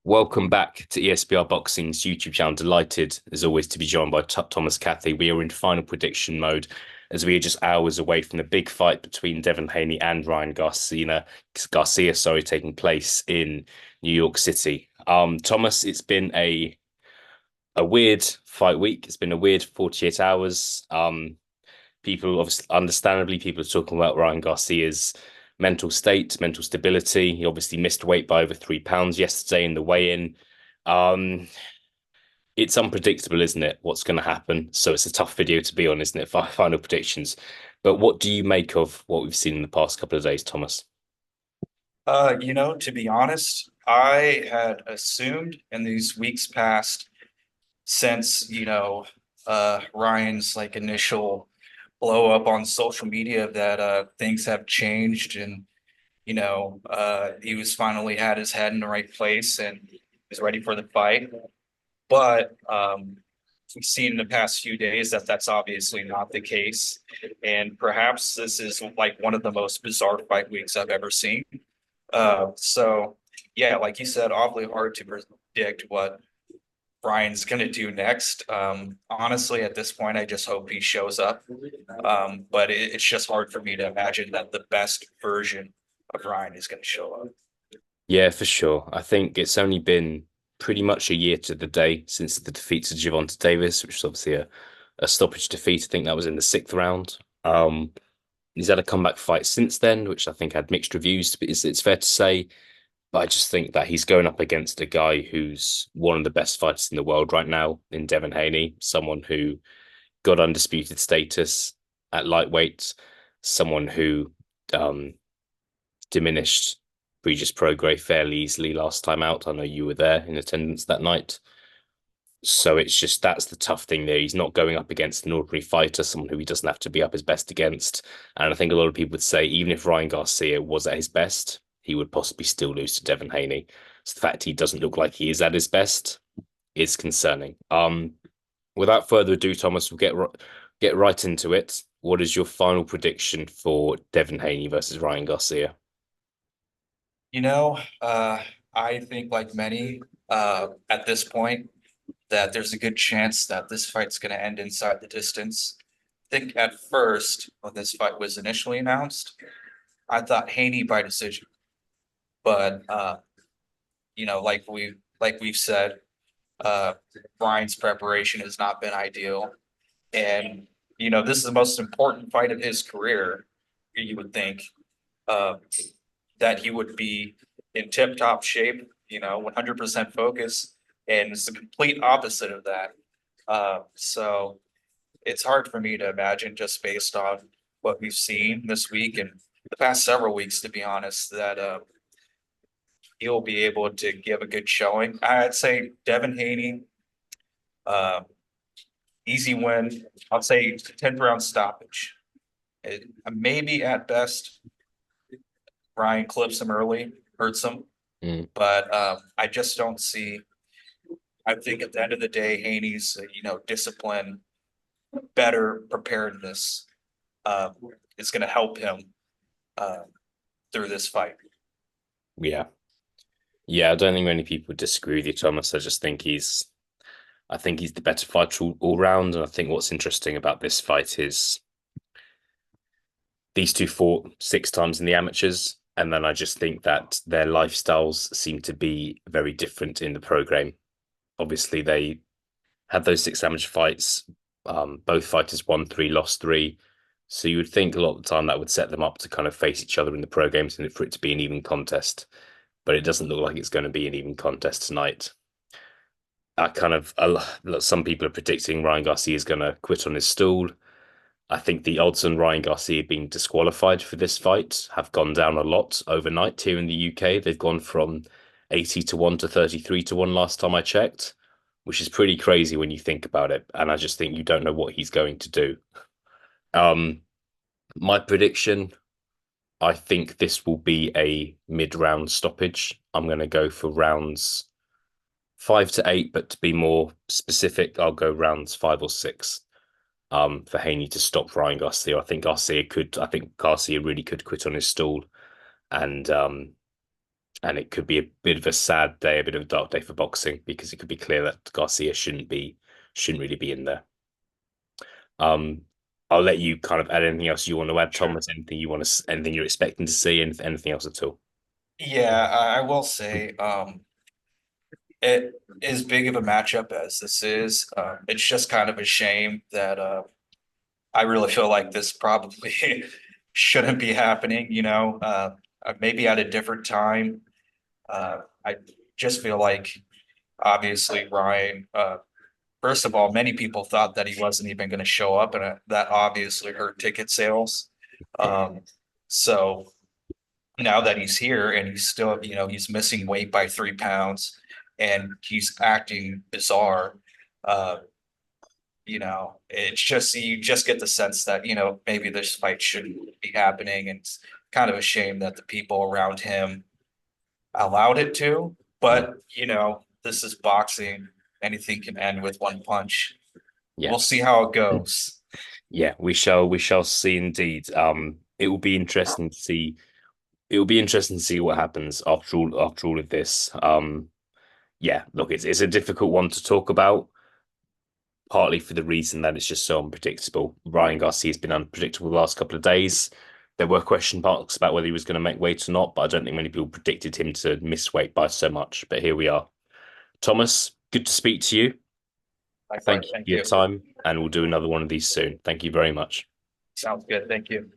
Welcome back to ESBR Boxing's YouTube channel. Delighted, as always, to be joined by Thomas Cathy. We are in final prediction mode as we are just hours away from the big fight between Devin Haney and Ryan Garcia, taking place in New York City. Thomas, it's been a weird fight week. It's been a weird 48 hours. People, obviously, understandably, people are talking about Ryan Garcia's mental state, mental stability. He obviously missed weight by over 3 pounds yesterday in the weigh-in. Um, it's unpredictable, isn't it? What's going to happen? So it's a tough video to be on, isn't it? Final predictions. But what do you make of what we've seen in the past couple of days, Thomas? To be honest, I had assumed in these weeks past, since, Ryan's like initial blow up on social media that things have changed and, he was finally had his head in the right place and was ready for the fight. But we've seen in the past few days that that's obviously not the case. And perhaps this is like one of the most bizarre fight weeks I've ever seen. So yeah, like you said, awfully hard to predict what Brian's gonna do next. Honestly, at this point, I just hope he shows up. But it's just hard for me to imagine that the best version of Ryan is gonna show up. Yeah, for sure. I think it's only been pretty much a year to the day since the defeat to Gervonta Davis, which was obviously a stoppage defeat. I think that was in the sixth round. He's had a comeback fight since then, which I think had mixed reviews, but it's fair to say. But I just think that he's going up against a guy who's one of the best fighters in the world right now in Devin Haney, someone who got undisputed status at lightweight, someone who um, diminished Regis Prograis fairly easily last time out. I know you were there in attendance that night. So it's just that's the tough thing there. He's not going up against an ordinary fighter, someone who he doesn't have to be up his best against. And I think a lot of people would say even if Ryan Garcia was at his best, he would possibly still lose to Devin Haney. So the fact he doesn't look like he is at his best is concerning. Without further ado, Thomas, we'll get right into it. What is your final prediction for Devin Haney versus Ryan Garcia? You know, uh, I think like many at this point that there's a good chance that this fight's gonna end inside the distance. I think at first, when this fight was initially announced, I thought Haney by decision. But like we've said, Brian's preparation has not been ideal. And this is the most important fight of his career. You would think uh, that he would be in tip-top shape, 100% focus, and it's the complete opposite of that. So it's hard for me to imagine just based on what we've seen this week and the past several weeks, to be honest, that he'll be able to give a good showing. I'd say Devin Haney, uh, easy win. I'll say 10th round stoppage. Maybe at best, Ryan clips him early, hurts him, Mm. but I just don't see. I think at the end of the day, Haney's discipline, better preparedness uh, is going to help him uh, through this fight. Yeah. Yeah, I don't think many people disagree with you, Thomas. I think he's the better fighter all round. And I think what's interesting about this fight is these two fought 6 times in the amateurs. And then I just think that their lifestyles seem to be very different in the program. Obviously, they had those 6 amateur fights. Both fighters won three, lost three. So you would think a lot of the time that would set them up to kind of face each other in the pro games and for it to be an even contest. But it doesn't look like it's going to be an even contest tonight. Some people are predicting Ryan Garcia is going to quit on his stool. I think the odds on Ryan Garcia being disqualified for this fight have gone down a lot overnight here in the UK. They've gone from 80 to 1 to 33 to 1 last time I checked, which is pretty crazy when you think about it. And I just think you don't know what he's going to do. Um, my prediction, I think this will be a mid-round stoppage. I'm going to go for rounds 5 to 8, but to be more specific, I'll go rounds 5 or 6 for Haney to stop Ryan Garcia. I think Garcia really could quit on his stall and and it could be a bit of a sad day, a bit of a dark day for boxing because it could be clear that Garcia shouldn't really be in there. Um, I'll let you kind of add anything else you want to add, Sure. Thomas. Anything you're expecting to see, and anything else at all. Yeah, I will say, it as big of a matchup as this is, it's just kind of a shame that I really feel like this probably shouldn't be happening, maybe at a different time. I just feel like obviously Ryan, first of all, many people thought that he wasn't even going to show up, and that obviously hurt ticket sales. Um, so now that he's here and he's still, he's missing weight by 3 pounds and he's acting bizarre. Uh, it's just you just get the sense that, maybe this fight shouldn't be happening. And it's kind of a shame that the people around him allowed it to. Mm. But, this is boxing. Anything can end with one punch. Yeah. We'll see how it goes. Yeah, we shall see indeed. It will be interesting to see. It will be interesting to see what happens after all of this. Yeah, look, it's a difficult one to talk about, partly for the reason that it's just so unpredictable. Ryan Garcia's been unpredictable the last couple of days. There were question marks about whether he was going to make weight or not, but I don't think many people predicted him to miss weight by so much. But here we are. Thomas, good to speak to you. Likewise, Thank you thank for your you. time, and we'll do another one of these soon. Thank you very much. Sounds good. Thank you.